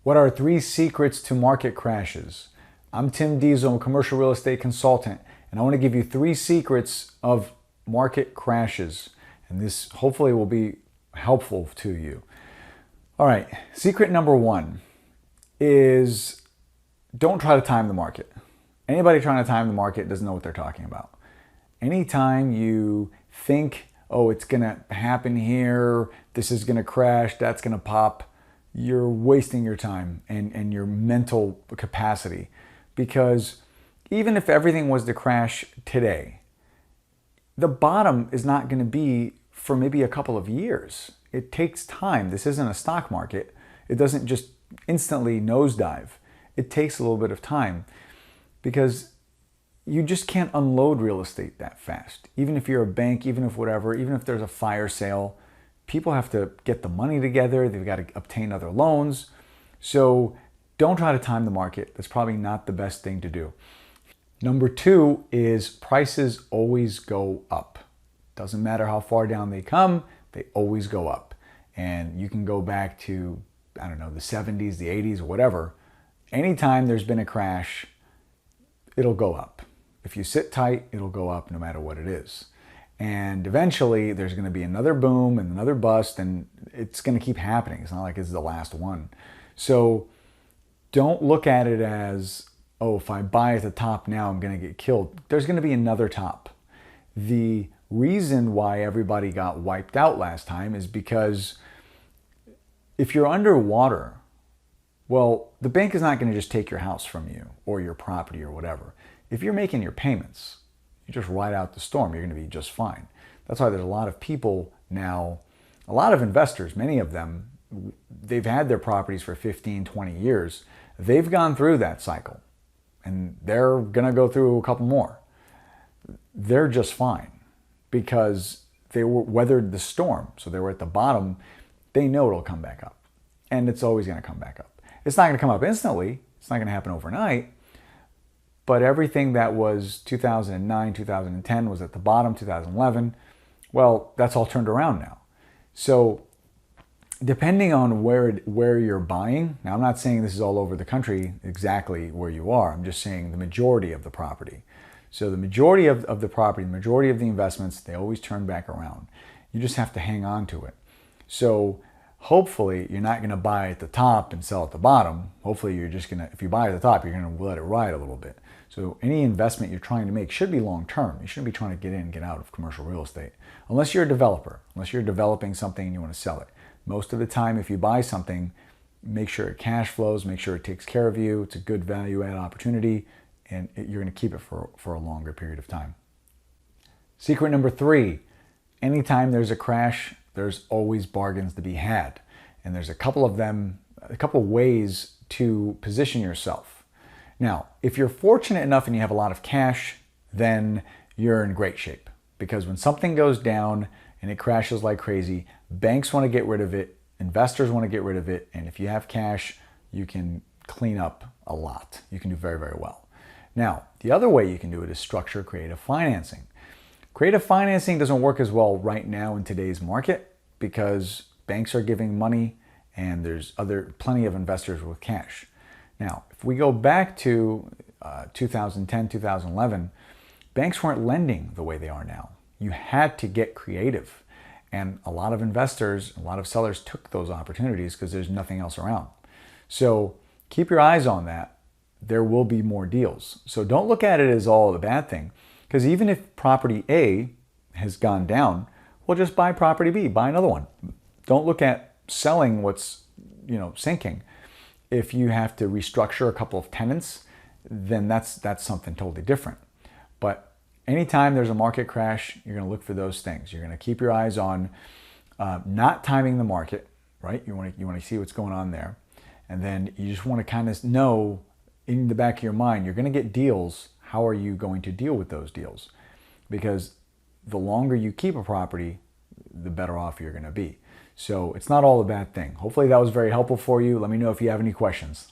What are 3 secrets to market crashes? I'm Tim Diesel, I'm a commercial real estate consultant, and I want to give you 3 secrets of market crashes. And this hopefully will be helpful to you. All right, secret number 1 is don't try to time the market. Anybody trying to time the market doesn't know what they're talking about. Anytime you think, oh, it's going to happen here, this is going to crash, that's going to pop, you're wasting your time and your mental capacity. Because even if everything was to crash today, the bottom is not going to be for maybe a couple of years. It takes time. This isn't a stock market. It doesn't just instantly nosedive. It takes a little bit of time because you just can't unload real estate that fast. Even if you're a bank, even if whatever, even if there's a fire sale, people have to get the money together. They've got to obtain other loans. So don't try to time the market. That's probably not the best thing to do. Number 2 is prices always go up. Doesn't matter how far down they come, they always go up. And you can go back to, I don't know, the 70s, the 80s, whatever. Anytime there's been a crash, it'll go up. If you sit tight, it'll go up no matter what it is. And eventually there's going to be another boom and another bust, and it's going to keep happening. It's not like it's the last one. So don't look at it as, oh, if I buy at the top now, I'm going to get killed. There's going to be another top. The reason why everybody got wiped out last time is because if you're underwater, well, the bank is not going to just take your house from you or your property or whatever. If you're making your payments, you just ride out the storm, you're going to be just fine. That's why there's a lot of people now, a lot of investors, many of them, they've had their properties for 15, 20 years. They've gone through that cycle and they're going to go through a couple more. They're just fine because they weathered the storm. So they were at the bottom. They know it'll come back up, and it's always going to come back up. It's not going to come up instantly. It's not going to happen overnight. But everything that was 2009, 2010 was at the bottom, 2011, well, that's all turned around now. So depending on where you're buying, now I'm not saying this is all over the country exactly where you are. I'm just saying the majority of the property. So the majority of the property, the majority of the investments, they always turn back around. You just have to hang on to it. So hopefully you're not going to buy at the top and sell at the bottom. Hopefully you're just going to, if you buy at the top, you're going to let it ride a little bit. So any investment you're trying to make should be long-term. You shouldn't be trying to get in and get out of commercial real estate. Unless you're a developer, unless you're developing something and you want to sell it. Most of the time, if you buy something, make sure it cash flows, make sure it takes care of you. It's a good value-add opportunity, and you're going to keep it for a longer period of time. Secret number 3, anytime there's a crash, there's always bargains to be had. And there's a couple of them, a couple of ways to position yourself. Now, if you're fortunate enough and you have a lot of cash, then you're in great shape. Because when something goes down and it crashes like crazy, banks want to get rid of it, investors want to get rid of it, and if you have cash, you can clean up a lot. You can do very, very well. Now, the other way you can do it is structure creative financing. Creative financing doesn't work as well right now in today's market because banks are giving money and there's plenty of investors with cash. Now, if we go back to 2010, 2011, banks weren't lending the way they are now. You had to get creative. And a lot of investors, a lot of sellers took those opportunities because there's nothing else around. So keep your eyes on that. There will be more deals. So don't look at it as all a bad thing. Because even if property A has gone down, well, just buy property B, buy another one. Don't look at selling what's, sinking. If you have to restructure a couple of tenants, then that's something totally different. But anytime there's a market crash, you're going to look for those things. You're going to keep your eyes on not timing the market, right? You want to see what's going on there. And then you just want to kind of know in the back of your mind, you're going to get deals. How are you going to deal with those deals? Because the longer you keep a property, the better off you're going to be. So it's not all a bad thing. Hopefully that was very helpful for you. Let me know if you have any questions.